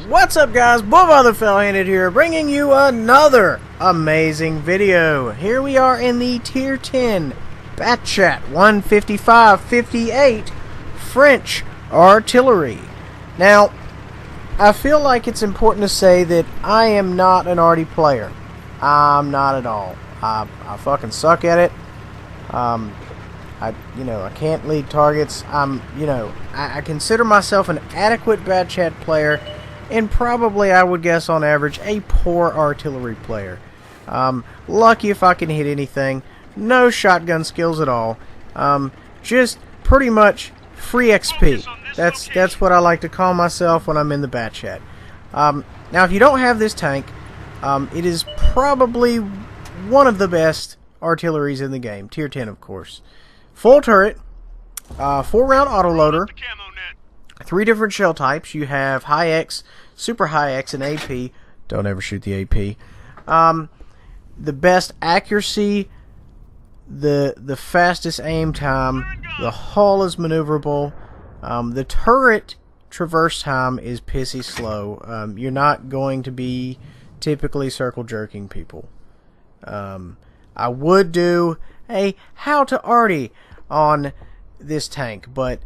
What's up, guys? Bullfather Fell-Handed here, bringing you another amazing video. Here we are in the Tier 10 Bat Chat 155-58 French Artillery. Now, I feel like it's important to say that I am not an arty player. I'm not at all. I fucking suck at it. I can't lead targets. I consider myself an adequate Bat Chat player, and probably, I would guess on average, a poor artillery player. Lucky if I can hit anything. No shotgun skills at all. Just pretty much free XP. That's what I like to call myself when I'm in the Bat Chat. Now, if you don't have this tank, it is probably one of the best artilleries in the game. Tier 10, of course. Full turret, 4-round autoloader, 3 different shell types. You have high X, super high X, and AP. Don't ever shoot the AP. The best accuracy, the fastest aim time, the hull is maneuverable. The turret traverse time is pissy slow. You're not going to be typically circle jerking people. I would do a how to arty on this tank, but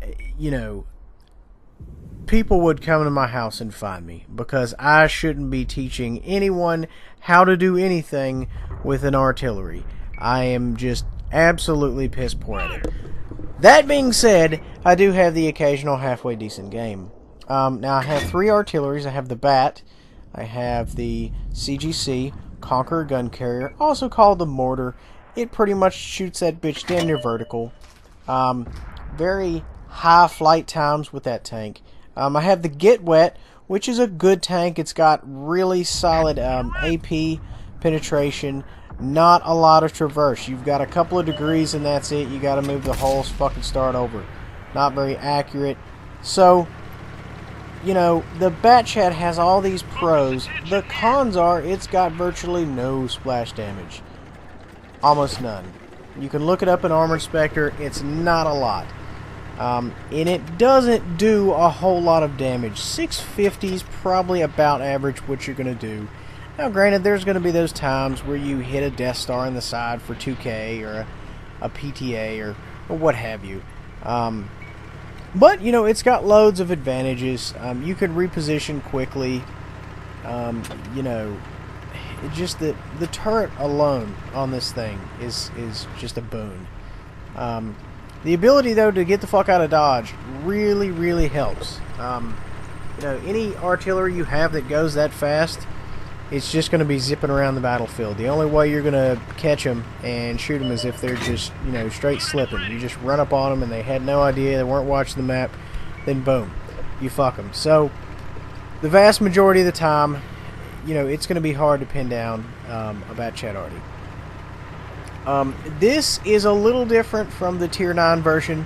people would come to my house and find me, because I shouldn't be teaching anyone how to do anything with an artillery. I am just absolutely piss poor at it. That being said, I do have the occasional halfway decent game. Now I have 3 artilleries. I have the Bat, I have the CGC Conqueror gun carrier, also called the Mortar. It pretty much shoots that bitch damn near vertical. Very high flight times with that tank. I have the Get Wet, which is a good tank. It's got really solid AP penetration. Not a lot of traverse. You've got a couple of degrees and that's it. You got to move the hulls, fucking start over. Not very accurate. So, the Bat Chat has all these pros. The cons are it's got virtually no splash damage. Almost none. You can look it up in Armored Spectre. It's not a lot. And it doesn't do a whole lot of damage. 650 is probably about average what you're going to do. Now, granted, there's going to be those times where you hit a Death Star in the side for 2K or a PTA or what have you. But, it's got loads of advantages. You can reposition quickly. Just the turret alone on this thing is just a boon. The ability, though, to get the fuck out of dodge really, really helps. Any artillery you have that goes that fast, it's just going to be zipping around the battlefield. The only way you're going to catch them and shoot them is if they're just, straight slipping. You just run up on them and they had no idea, they weren't watching the map, then boom, you fuck them. So, the vast majority of the time, it's going to be hard to pin down a Bat Chat arty. This is a little different from the Tier 9 version.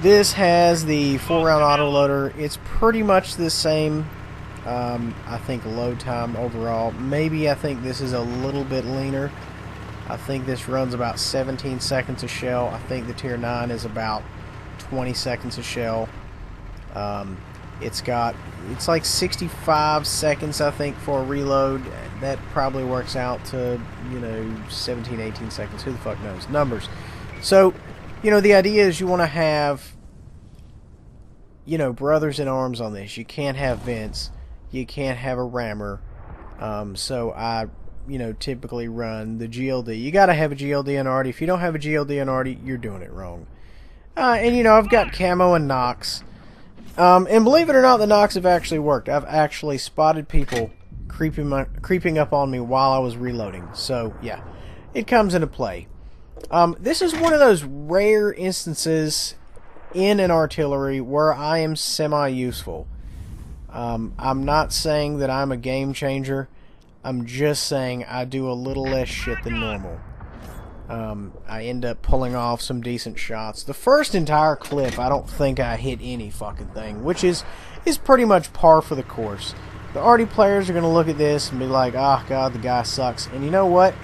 This has the 4-round autoloader. It's pretty much the same, I think, load time overall. Maybe I think this is a little bit leaner. I think this runs about 17 seconds a shell. I think the Tier 9 is about 20 seconds a shell. It's like 65 seconds, I think, for a reload. That probably works out to, 17, 18 seconds. Who the fuck knows? Numbers. So, the idea is you want to have, brothers in arms on this. You can't have vents. You can't have a rammer. So I, typically run the GLD. You got to have a GLD and arty. If you don't have a GLD and arty, you're doing it wrong. And, I've got camo and Nox. And believe it or not, the Nox have actually worked. I've actually spotted people creeping up on me while I was reloading. So, yeah, it comes into play. This is one of those rare instances in an artillery where I am semi-useful. I'm not saying that I'm a game changer. I'm just saying I do a little less shit than normal. I end up pulling off some decent shots. The first entire clip, I don't think I hit any fucking thing, which is pretty much par for the course. The arty players are going to look at this and be like, oh god, the guy sucks. And you know what?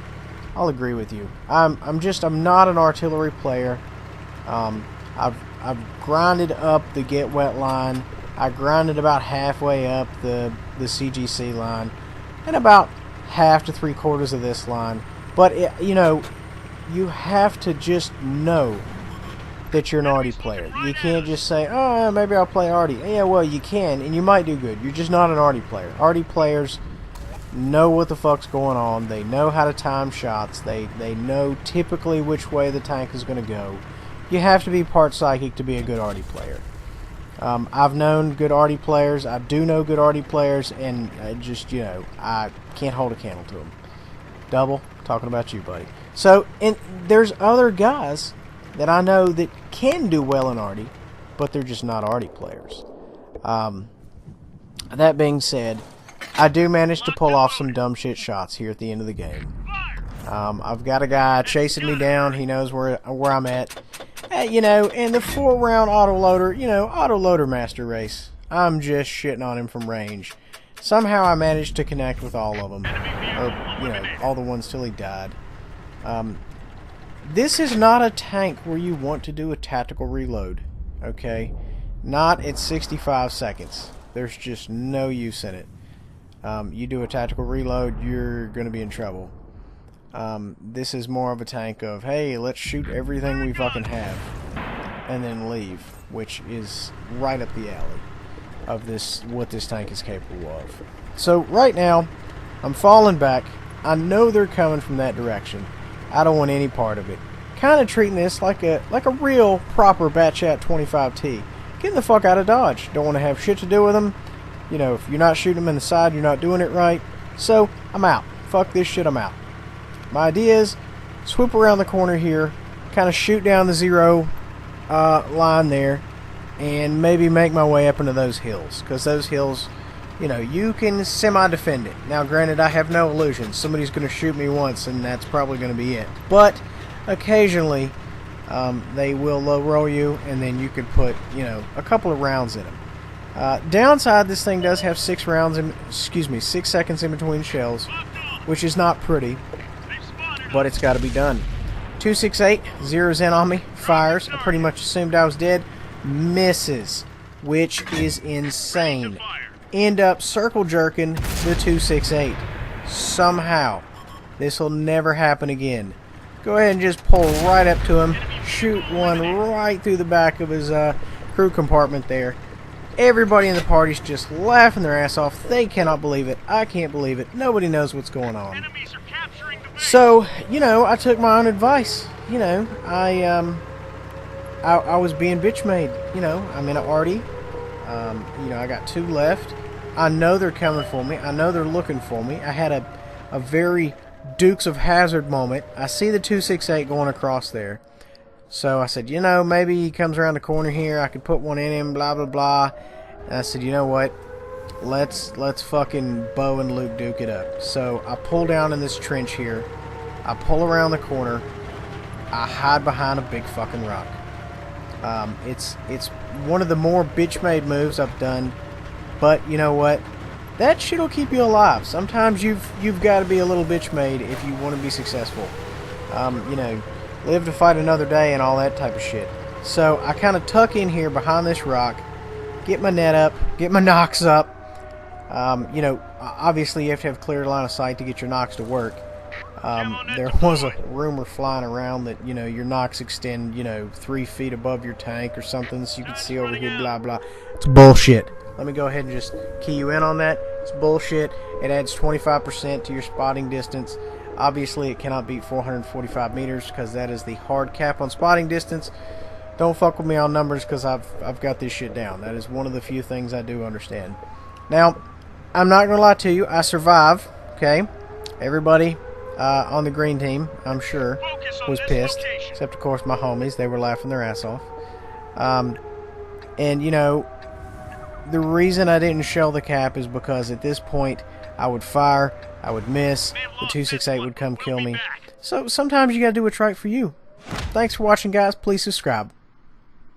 I'll agree with you. I'm not an artillery player. I've grinded up the Get Wet line I grinded about halfway up the CGC line and about half to 3/4 of this line. But, you know, you have to just know that you're an arty player. You can't just say, oh, maybe I'll play arty. Yeah, well, you can, and you might do good. You're just not an arty player. Arty players know what the fuck's going on. They know how to time shots. They know typically which way the tank is going to go. You have to be part psychic to be a good arty player. I've known good arty players. I do know good arty players, and just, you know, I can't hold a candle to them. Double, talking about you, buddy. So, and there's other guys that I know that can do well in arty, but they're just not arty players. That being said, I do manage to pull off some dumb shit shots here at the end of the game. I've got a guy chasing me down. He knows where I'm at. You know, in the 4-round autoloader, you know, autoloader master race, I'm just shitting on him from range. Somehow I managed to connect with all of them, or, you know, all the ones till he died. This is not a tank where you want to do a tactical reload, okay? Not at 65 seconds. There's just no use in it. You do a tactical reload, you're going to be in trouble. This is more of a tank of, hey, let's shoot everything we fucking have and then leave, which is right up the alley of what this tank is capable of. So right now, I'm falling back. I know they're coming from that direction. I don't want any part of it. Kind of treating this like a real proper Batchat 25T. Getting the fuck out of Dodge. Don't want to have shit to do with them. You know, if you're not shooting them in the side, you're not doing it right. So, I'm out. Fuck this shit, I'm out. My idea is, swoop around the corner here, kind of shoot down the 0 line there, and maybe make my way up into those hills. Because those hills, you know, you can semi-defend it. Now, granted, I have no illusions. Somebody's going to shoot me once, and that's probably going to be it. But, occasionally, they will low roll you, and then you could put, you know, a couple of rounds in them. Downside, this thing does have 6 seconds in between shells, which is not pretty, but it's got to be done. 268 zeroes in on me, fires. I pretty much assumed I was dead. Misses, which is insane. End up circle jerking the 268. Somehow. This will never happen again. Go ahead and just pull right up to him. Shoot one right through the back of his crew compartment there. Everybody in the party's just laughing their ass off. They cannot believe it. I can't believe it. Nobody knows what's going on. So, you know, I took my own advice. You know, I was being bitch made. You know, I'm in an arty. You know, I got 2 left. I know they're coming for me. I know they're looking for me. I had a very Dukes of Hazzard moment. I see the 268 going across there. So I said, you know, maybe he comes around the corner here. I could put one in him, blah, blah, blah. And I said, you know what? Let's fucking Bo and Luke Duke it up. So I pull down in this trench here. I pull around the corner. I hide behind a big fucking rock. It's one of the more bitch-made moves I've done. But you know what? That shit'll keep you alive. Sometimes you've got to be a little bitch-made if you want to be successful. You know, live to fight another day and all that type of shit. So I kind of tuck in here behind this rock, get my net up, get my knocks up. You know, obviously you have to have clear line of sight to get your knocks to work. There was a rumor flying around that, you know, your knocks extend, you know, 3 feet above your tank or something, so you can see over here, blah, blah. It's bullshit. Let me go ahead and just key you in on that. It's bullshit. It adds 25% to your spotting distance. Obviously, it cannot beat 445 meters because that is the hard cap on spotting distance. Don't fuck with me on numbers because I've got this shit down. That is one of the few things I do understand. Now, I'm not going to lie to you. I survive, okay? Everybody on the green team, I'm sure, was pissed. Except, of course, my homies. They were laughing their ass off. And, you know, the reason I didn't shell the cap is because at this point, I would fire, I would miss, the 268 would come kill me. So sometimes you gotta do what's right for you. Thanks for watching, guys. Please subscribe.